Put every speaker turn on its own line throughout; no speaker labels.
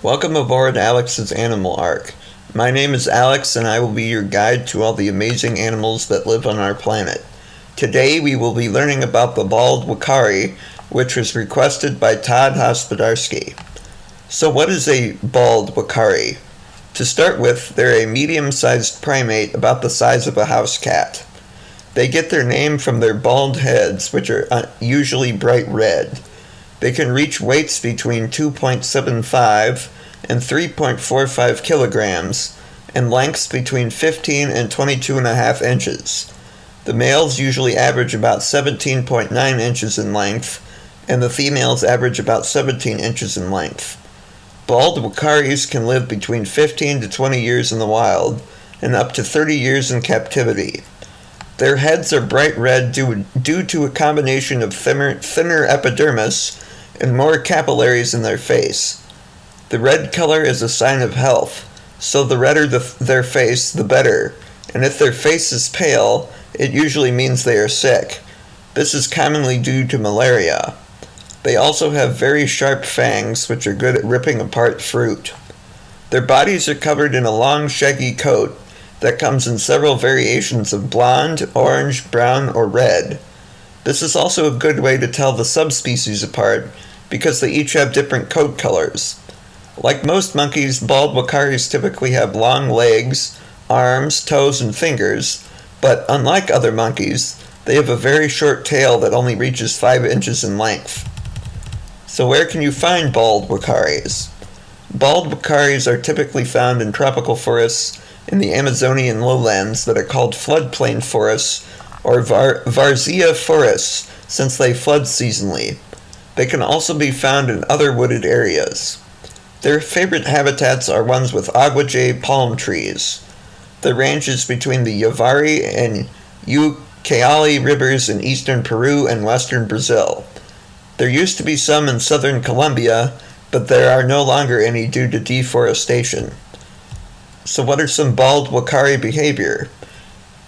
Welcome aboard Alex's Animal Ark. My name is Alex and I will be your guide to all the amazing animals that live on our planet. Today we will be learning about the bald Wakari, which was requested by Todd Hospodarski. So what is a bald Wakari? To start with, they're a medium-sized primate about the size of a house cat. They get their name from their bald heads, which are usually bright red. They can reach weights between 2.75 and 3.45 kilograms, and lengths between 15 and 22.5 inches. The males usually average about 17.9 inches in length, and the females average about 17 inches in length. Bald Wakaris can live between 15 to 20 years in the wild, and up to 30 years in captivity. Their heads are bright red due to a combination of thinner epidermis and more capillaries in their face. The red color is a sign of health, so the redder their face, the better, and if their face is pale, it usually means they are sick. This is commonly due to malaria. They also have very sharp fangs, which are good at ripping apart fruit. Their bodies are covered in a long, shaggy coat that comes in several variations of blonde, orange, brown, or red. This is also a good way to tell the subspecies apart because they each have different coat colors. Like most monkeys, bald Wakaris typically have long legs, arms, toes, and fingers, but unlike other monkeys, they have a very short tail that only reaches 5 inches in length. So where can you find bald Wakaris? Bald Wakaris are typically found in tropical forests in the Amazonian lowlands that are called floodplain forests or Varzea forests since they flood seasonally. They can also be found in other wooded areas. Their favorite habitats are ones with aguajay palm trees. The ranges between the Uakari and Uakari rivers in eastern Peru and western Brazil. There used to be some in southern Colombia, but there are no longer any due to deforestation. So what are some bald Wakari behavior?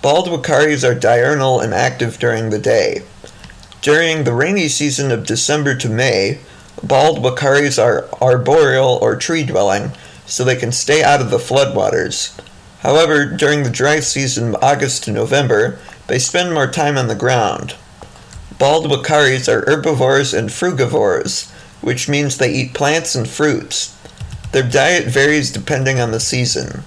Bald Wakaris are diurnal and active during the day. During the rainy season of December to May, bald Wakaris are arboreal or tree-dwelling, so they can stay out of the floodwaters. However, during the dry season of August to November, they spend more time on the ground. Bald Wakaris are herbivores and frugivores, which means they eat plants and fruits. Their diet varies depending on the season.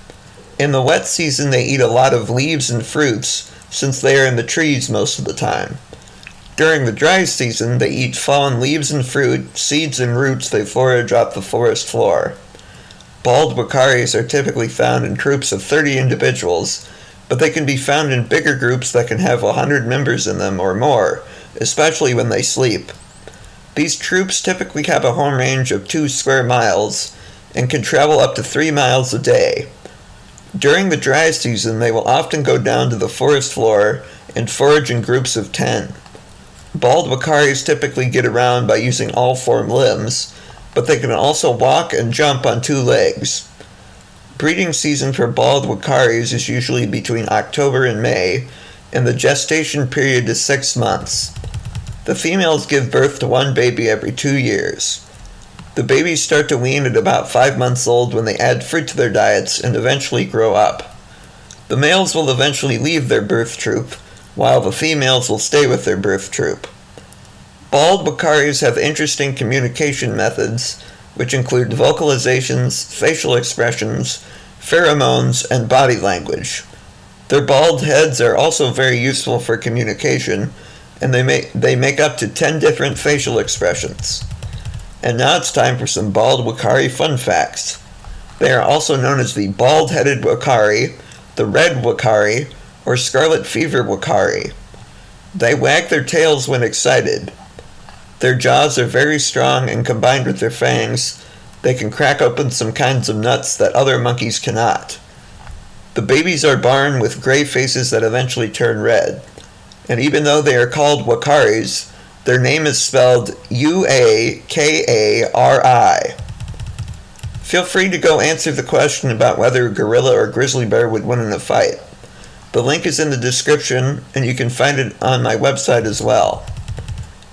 In the wet season, they eat a lot of leaves and fruits, since they are in the trees most of the time. During the dry season, they eat fallen leaves and fruit, seeds and roots they forage off the forest floor. Bald Wakaris are typically found in groups of 30 individuals, but they can be found in bigger groups that can have 100 members in them or more, especially when they sleep. These troops typically have a home range of 2 square miles and can travel up to 3 miles a day. During the dry season, they will often go down to the forest floor and forage in groups of 10. Bald Wakaris typically get around by using all 4 limbs, but they can also walk and jump on 2 legs. Breeding season for bald Wakaris is usually between October and May, and the gestation period is 6 months. The females give birth to 1 baby every 2 years. The babies start to wean at about 5 months old when they add fruit to their diets and eventually grow up. The males will eventually leave their birth troop, while the females will stay with their birth troop. Bald Wakaris have interesting communication methods, which include vocalizations, facial expressions, pheromones, and body language. Their bald heads are also very useful for communication, and they make up to 10 different facial expressions. And now it's time for some bald Wakari fun facts. They are also known as the bald-headed Wakari, the red Wakari, or scarlet fever Wakari. They wag their tails when excited. Their jaws are very strong and combined with their fangs, they can crack open some kinds of nuts that other monkeys cannot. The babies are born with gray faces that eventually turn red. And even though they are called Wakaris, their name is spelled Uakari. Feel free to go answer the question about whether a gorilla or grizzly bear would win in a fight. The link is in the description, and you can find it on my website as well.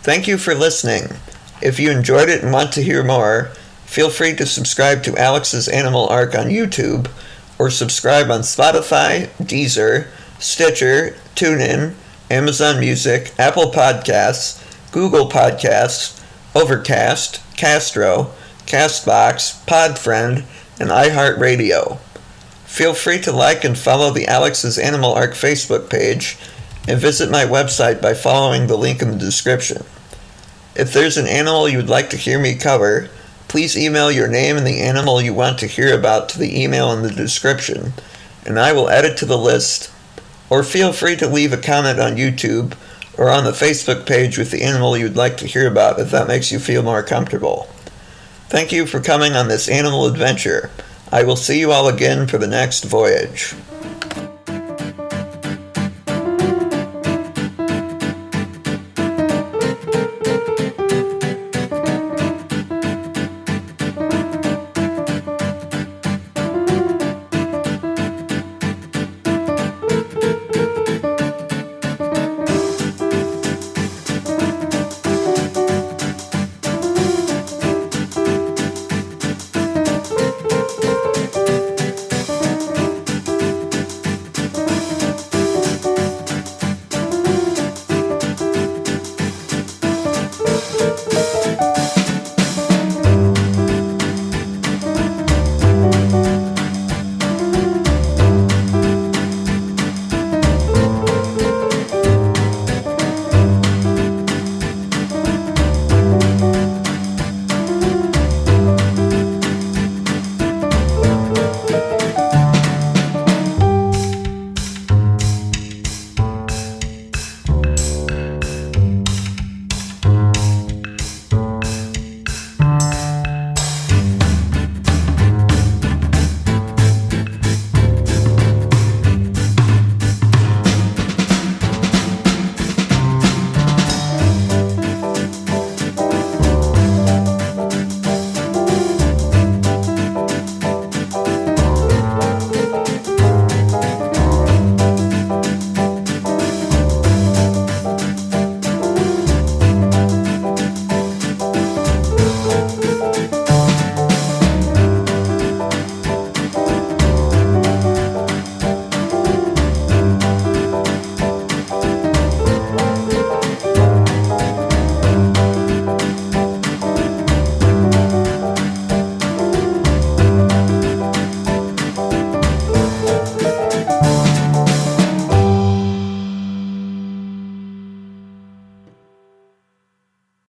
Thank you for listening. If you enjoyed it and want to hear more, Feel free to subscribe to Alex's Animal Ark on YouTube, or subscribe on Spotify, Deezer, Stitcher, TuneIn, Amazon Music, Apple Podcasts, Google Podcasts, Overcast, Castro, Castbox, Podfriend, and iHeartRadio. Feel free to like and follow the Alex's Animal Ark Facebook page, and visit my website by following the link in the description. If there's an animal you would like to hear me cover, please email your name and the animal you want to hear about to the email in the description, and I will add it to the list. Or feel free to leave a comment on YouTube or on the Facebook page with the animal you'd like to hear about if that makes you feel more comfortable. Thank you for coming on this animal adventure. I will see you all again for the next voyage.